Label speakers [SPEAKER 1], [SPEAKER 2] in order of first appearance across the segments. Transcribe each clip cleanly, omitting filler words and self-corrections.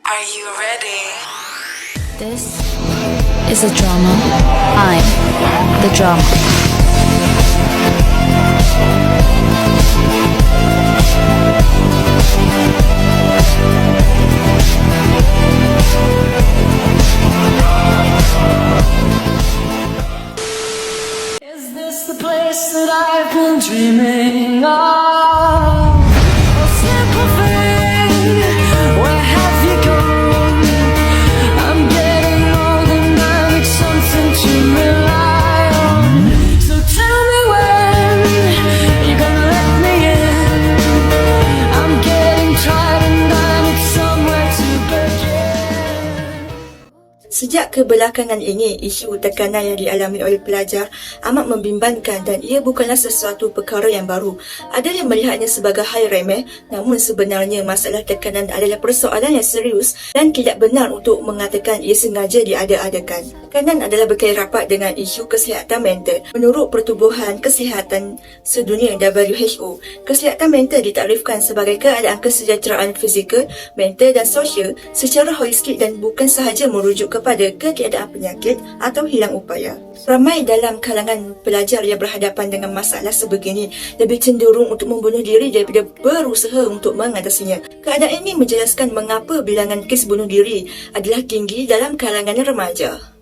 [SPEAKER 1] Are you ready?
[SPEAKER 2] This is a drama. I'm the drama.
[SPEAKER 3] Is this the place that I've been dreaming of? A simple thing, where have you gone? I'm getting old and I need something to rely on. So tell me when you're gonna let me in. I'm getting tired and I need somewhere to begin.
[SPEAKER 4] Sejak kebelakangan ini, isu tekanan yang dialami oleh pelajar amat membimbangkan dan ia bukanlah sesuatu perkara yang baru. Ada yang melihatnya sebagai hal remeh, namun sebenarnya masalah tekanan adalah persoalan yang serius dan tidak benar untuk mengatakan ia sengaja diada-adakan. Tekanan adalah berkait rapat dengan isu kesihatan mental. Menurut Pertubuhan Kesihatan Sedunia WHO, kesihatan mental ditaktifkan sebagai keadaan kesejahteraan fizikal, mental dan sosial secara holistik dan bukan sahaja merujuk kepada ketiadaan penyakit atau hilang upaya. Ramai dalam kalangan pelajar yang berhadapan dengan masalah sebegini lebih cenderung untuk membunuh diri daripada berusaha untuk mengatasinya. Keadaan ini menjelaskan mengapa bilangan kes bunuh diri adalah tinggi dalam kalangan remaja.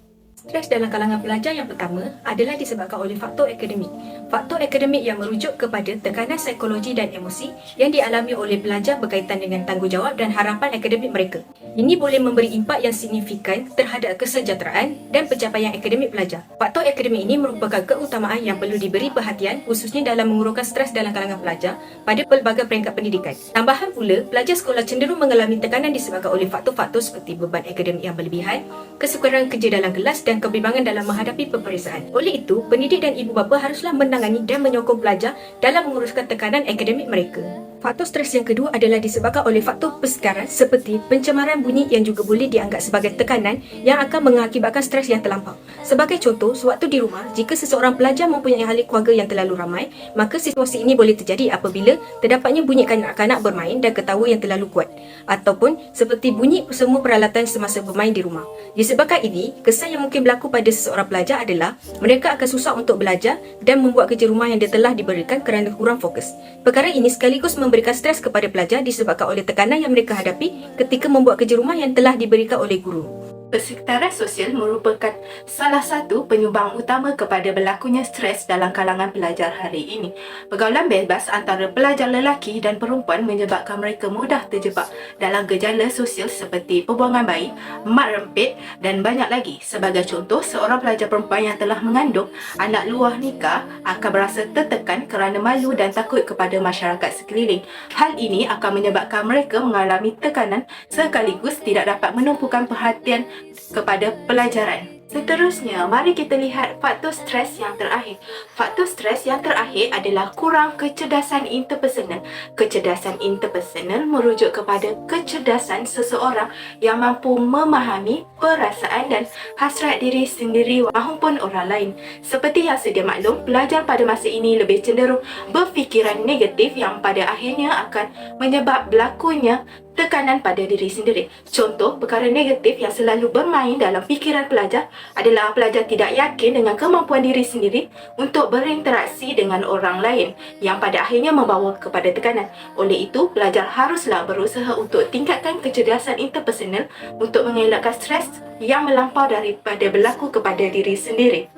[SPEAKER 5] Stres dalam kalangan pelajar yang pertama adalah disebabkan oleh faktor akademik. Faktor akademik yang merujuk kepada tekanan psikologi dan emosi yang dialami oleh pelajar berkaitan dengan tanggungjawab dan harapan akademik mereka. Ini boleh memberi impak yang signifikan terhadap kesejahteraan dan pencapaian akademik pelajar. Faktor akademik ini merupakan keutamaan yang perlu diberi perhatian khususnya dalam mengurangkan stres dalam kalangan pelajar pada pelbagai peringkat pendidikan. Tambahan pula, pelajar sekolah cenderung mengalami tekanan disebabkan oleh faktor-faktor seperti beban akademik yang berlebihan, kesukaran kerja dalam kelas dan kebimbangan dalam menghadapi peperiksaan. Oleh itu, pendidik dan ibu bapa haruslah menangani dan menyokong pelajar dalam menguruskan tekanan akademik mereka. Faktor stres yang kedua adalah disebabkan oleh faktor persegaran seperti pencemaran bunyi yang juga boleh dianggap sebagai tekanan yang akan mengakibatkan stres yang terlampau. Sebagai contoh, sewaktu di rumah, jika seseorang pelajar mempunyai ahli keluarga yang terlalu ramai, maka situasi ini boleh terjadi apabila terdapatnya bunyi kanak-kanak bermain dan ketawa yang terlalu kuat, ataupun seperti bunyi semua peralatan semasa bermain di rumah. Disebabkan ini, kesan yang mungkin berlaku pada seseorang pelajar adalah mereka akan susah untuk belajar dan membuat kerja rumah yang telah diberikan kerana kurang fokus. Perkara ini sekaligus memberikan stres kepada pelajar disebabkan oleh tekanan yang mereka hadapi ketika membuat kerja rumah yang telah diberikan oleh guru.
[SPEAKER 6] Persekitaran sosial merupakan salah satu penyumbang utama kepada berlakunya stres dalam kalangan pelajar hari ini. Pergaulan bebas antara pelajar lelaki dan perempuan menyebabkan mereka mudah terjebak dalam gejala sosial seperti pembuangan bayi, mat rempit dan banyak lagi. Sebagai contoh, seorang pelajar perempuan yang telah mengandung anak luar nikah akan berasa tertekan kerana malu dan takut kepada masyarakat sekeliling. Hal ini akan menyebabkan mereka mengalami tekanan sekaligus tidak dapat menumpukan perhatian kepada pelajaran. Seterusnya, mari kita lihat faktor stres yang terakhir. Faktor stres yang terakhir adalah kurang kecerdasan interpersonal. Kecerdasan interpersonal merujuk kepada kecerdasan seseorang yang mampu memahami perasaan dan hasrat diri sendiri maupun orang lain. Seperti yang sedia maklum, pelajar pada masa ini lebih cenderung berfikiran negatif yang pada akhirnya akan menyebab berlakunya tekanan pada diri sendiri. Contoh, perkara negatif yang selalu bermain dalam fikiran pelajar adalah pelajar tidak yakin dengan kemampuan diri sendiri untuk berinteraksi dengan orang lain yang pada akhirnya membawa kepada tekanan. Oleh itu, pelajar haruslah berusaha untuk tingkatkan kecerdasan interpersonal untuk mengelakkan stres yang melampau daripada berlaku kepada diri sendiri.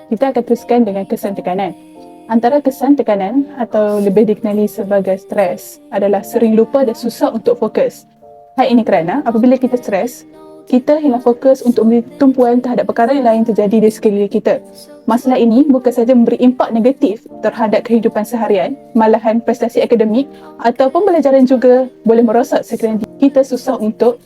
[SPEAKER 7] Kita akan teruskan dengan kesan tekanan. Antara kesan tekanan atau lebih dikenali sebagai stres adalah sering lupa dan susah untuk fokus. Hal ini kerana apabila kita stres, kita hilang fokus untuk memberi tumpuan terhadap perkara yang lain terjadi di sekeliling kita. Masalah ini bukan sahaja memberi impak negatif terhadap kehidupan seharian, malahan prestasi akademik atau pembelajaran juga boleh merosak sekiranya kita susah untuk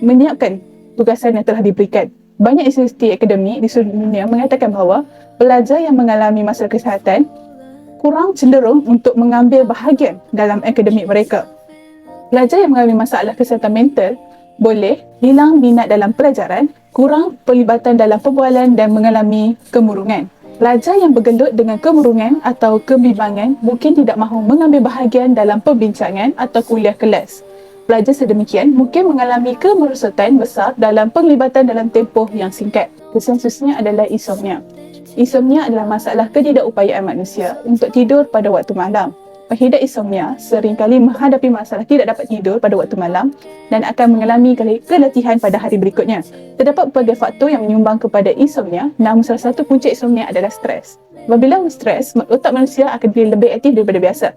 [SPEAKER 7] menyiapkan tugasan yang telah diberikan. Banyak institusi akademik di seluruh dunia mengatakan bahawa pelajar yang mengalami masalah kesihatan kurang cenderung untuk mengambil bahagian dalam akademik mereka. Pelajar yang mengalami masalah kesihatan mental boleh hilang minat dalam pelajaran, kurang pelibatan dalam perbualan dan mengalami kemurungan. Pelajar yang bergelut dengan kemurungan atau kebimbangan mungkin tidak mahu mengambil bahagian dalam perbincangan atau kuliah kelas. pelajar sedemikian mungkin mengalami kemerosotan besar dalam penglibatan dalam tempoh yang singkat. Kesensusnya adalah insomnia. Insomnia adalah masalah ketidakupayaan manusia untuk tidur pada waktu malam. Pengidap insomnia seringkali menghadapi masalah tidak dapat tidur pada waktu malam dan akan mengalami keletihan pada hari berikutnya. Terdapat berbagai faktor yang menyumbang kepada insomnia, namun salah satu punca insomnia adalah stres. Apabila stres, otak manusia akan lebih aktif daripada biasa.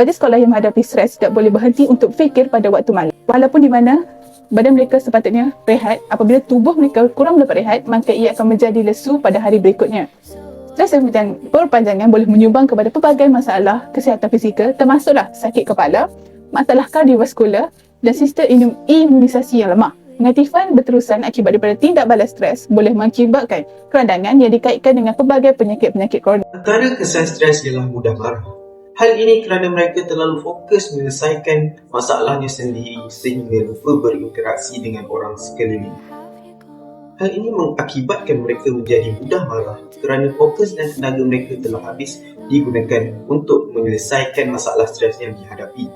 [SPEAKER 7] Pelajar sekolah yang menghadapi stres tidak boleh berhenti untuk fikir pada waktu malam. Walaupun di mana badan mereka sepatutnya rehat, apabila tubuh mereka kurang mendapat rehat, maka ia akan menjadi lesu pada hari berikutnya. Stres yang berpanjangan boleh menyumbang kepada pelbagai masalah kesihatan fizikal, termasuklah sakit kepala, masalah kardiovaskular dan sistem imunisasi yang lemah. Pengaktifan berterusan akibat daripada tindak balas stres boleh mengakibatkan keradangan yang dikaitkan dengan pelbagai penyakit-penyakit kronik.
[SPEAKER 1] Antara kesan stres ialah mudah marah. Hal ini kerana mereka terlalu fokus menyelesaikan masalahnya sendiri sehingga lupa berinteraksi dengan orang sekeliling. Hal ini mengakibatkan mereka menjadi mudah marah kerana fokus dan tenaga mereka telah habis digunakan untuk menyelesaikan masalah stres yang dihadapi.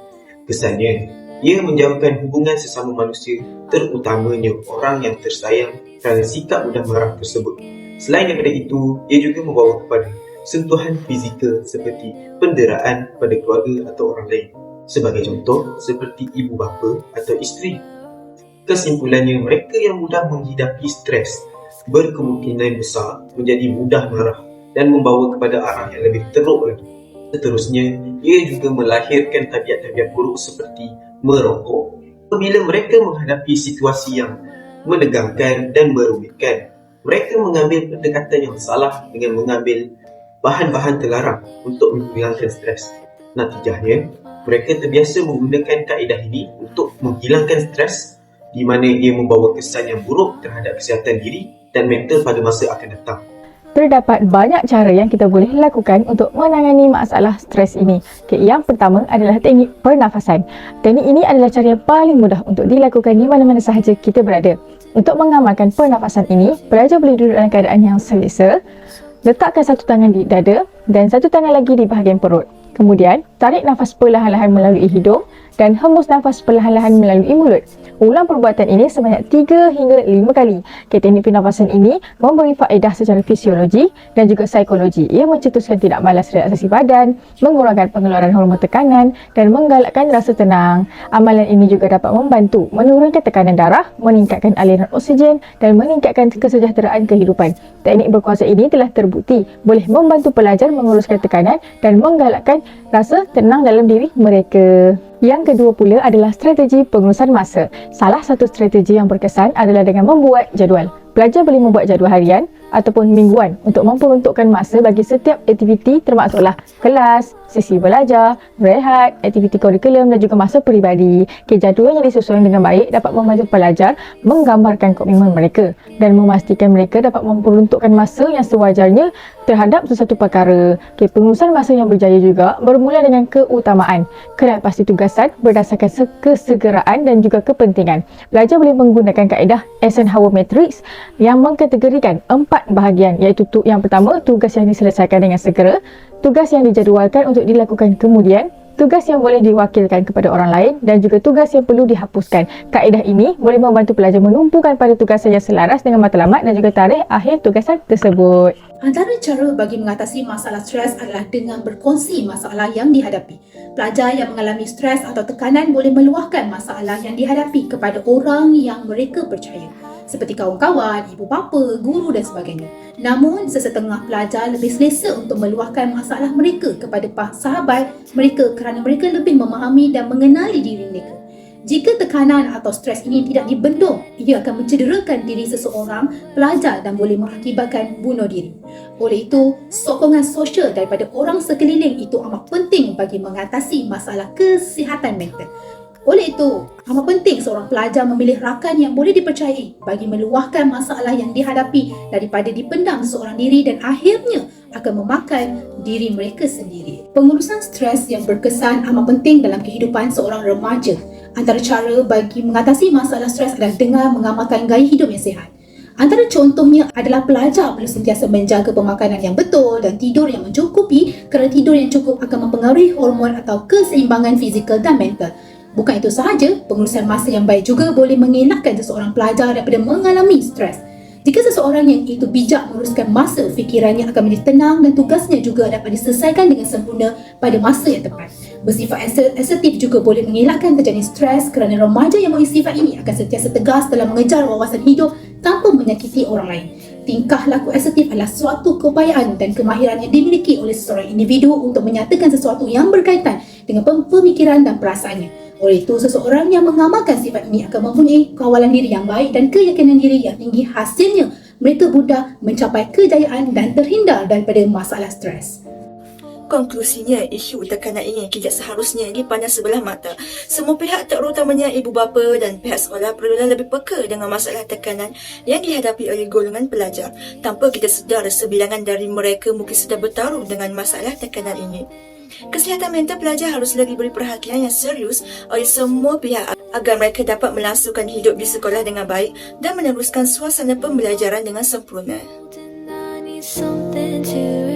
[SPEAKER 1] Kesannya, ia menjauhkan hubungan sesama manusia, terutamanya orang yang tersayang kerana sikap mudah marah tersebut. Selain daripada itu, ia juga membawa kepada sentuhan fizikal seperti penderaan pada keluarga atau orang lain. Sebagai contoh, seperti ibu bapa atau isteri. Kesimpulannya, mereka yang mudah menghidapi stres berkemungkinan besar menjadi mudah marah dan membawa kepada arah yang lebih teruk lagi. Seterusnya, ia juga melahirkan tabiat-tabiat buruk seperti merokok. Apabila mereka menghadapi situasi yang menegangkan dan merumitkan, mereka mengambil pendekatan yang salah dengan mengambil bahan-bahan terlarang untuk menghilangkan stres. Natijahnya, mereka terbiasa menggunakan kaedah ini untuk menghilangkan stres, di mana ia membawa kesan yang buruk terhadap kesihatan diri dan mental pada masa akan datang.
[SPEAKER 8] Terdapat banyak cara yang kita boleh lakukan untuk menangani masalah stres ini. Yang pertama adalah teknik pernafasan. Teknik ini adalah cara yang paling mudah untuk dilakukan di mana-mana sahaja kita berada. Untuk mengamalkan pernafasan ini, pelajar boleh duduk dalam keadaan yang selesa, letakkan satu tangan di dada dan satu tangan lagi di bahagian perut. Kemudian, tarik nafas perlahan-lahan melalui hidung dan hembus nafas perlahan-lahan melalui mulut. Ulang perbuatan ini sebanyak 3 hingga 5 kali. Teknik pernafasan ini memberi faedah secara fisiologi dan juga psikologi. Ia mencetuskan tidak malas relaksasi badan, mengurangkan pengeluaran hormon tekanan dan menggalakkan rasa tenang. Amalan ini juga dapat membantu menurunkan tekanan darah, meningkatkan aliran oksigen dan meningkatkan kesejahteraan kehidupan. Teknik berkuasa ini telah terbukti boleh membantu pelajar menguruskan tekanan dan menggalakkan rasa tenang dalam diri mereka. Yang kedua pula adalah strategi pengurusan masa. Salah satu strategi yang berkesan adalah dengan membuat jadual. Pelajar boleh membuat jadual harian ataupun mingguan untuk memperuntukkan masa bagi setiap aktiviti termasuklah kelas, sesi belajar, rehat, aktiviti kurikulum dan juga masa peribadi. Jadual yang disusun dengan baik dapat membantu pelajar menggambarkan komitmen mereka dan memastikan mereka dapat memperuntukkan masa yang sewajarnya terhadap sesuatu perkara. Pengurusan masa yang berjaya juga bermula dengan keutamaan, kerana pasti tugasan berdasarkan kesegeraan dan juga kepentingan. Pelajar boleh menggunakan kaedah Eisenhower Matrix yang mengkategorikan 4 bahagian, iaitu yang pertama, tugas yang diselesaikan dengan segera, tugas yang dijadualkan untuk dilakukan kemudian, tugas yang boleh diwakilkan kepada orang lain dan juga tugas yang perlu dihapuskan. Kaedah ini boleh membantu pelajar menumpukan pada tugasan yang selaras dengan matlamat dan juga tarikh akhir tugasan tersebut.
[SPEAKER 9] Antara cara bagi mengatasi masalah stres adalah dengan berkongsi masalah yang dihadapi. Pelajar yang mengalami stres atau tekanan boleh meluahkan masalah yang dihadapi kepada orang yang mereka percaya, seperti kawan-kawan, ibu bapa, guru dan sebagainya. Namun, sesetengah pelajar lebih selesa untuk meluahkan masalah mereka kepada sahabat mereka kerana mereka lebih memahami dan mengenali diri mereka. Jika tekanan atau stres ini tidak dibendung, ia akan mencederakan diri seseorang pelajar dan boleh mengakibatkan bunuh diri. Oleh itu, sokongan sosial daripada orang sekeliling itu amat penting bagi mengatasi masalah kesihatan mental. Oleh itu, amat penting seorang pelajar memilih rakan yang boleh dipercayai bagi meluahkan masalah yang dihadapi daripada dipendam seorang diri dan akhirnya akan memakan diri mereka sendiri. Pengurusan stres yang berkesan amat penting dalam kehidupan seorang remaja. Antara cara bagi mengatasi masalah stres adalah dengan mengamalkan gaya hidup yang sihat. Antara contohnya adalah pelajar perlu sentiasa menjaga pemakanan yang betul dan tidur yang mencukupi kerana tidur yang cukup akan mempengaruhi hormon atau keseimbangan fizikal dan mental. Bukan itu sahaja, pengurusan masa yang baik juga boleh mengelakkan seseorang pelajar daripada mengalami stres. Jika seseorang yang itu bijak menguruskan masa, fikirannya akan menjadi tenang dan tugasnya juga dapat diselesaikan dengan sempurna pada masa yang tepat. Bersifat asertif juga boleh mengelakkan terjadi stres kerana remaja yang memiliki sifat ini akan sentiasa tegas dalam mengejar wawasan hidup tanpa menyakiti orang lain. Tingkah laku asertif adalah suatu keupayaan dan kemahiran yang dimiliki oleh seseorang individu untuk menyatakan sesuatu yang berkaitan dengan pemikiran dan perasaannya. Oleh itu, seseorang yang mengamalkan sifat ini akan mempunyai kawalan diri yang baik dan keyakinan diri yang tinggi. Hasilnya, mereka mudah mencapai kejayaan dan terhindar daripada masalah stres.
[SPEAKER 4] Konklusinya, isu tekanan ini tidak seharusnya dipandang sebelah mata. Semua pihak, terutamanya ibu bapa dan pihak sekolah, perlulah lebih peka dengan masalah tekanan yang dihadapi oleh golongan pelajar. Tanpa kita sedar, sebilangan dari mereka mungkin sedang bertaruh dengan masalah tekanan ini. Kesihatan mental pelajar haruslah diberi perhatian yang serius oleh semua pihak agar mereka dapat melangsungkan hidup di sekolah dengan baik dan meneruskan suasana pembelajaran dengan sempurna.
[SPEAKER 2] Something to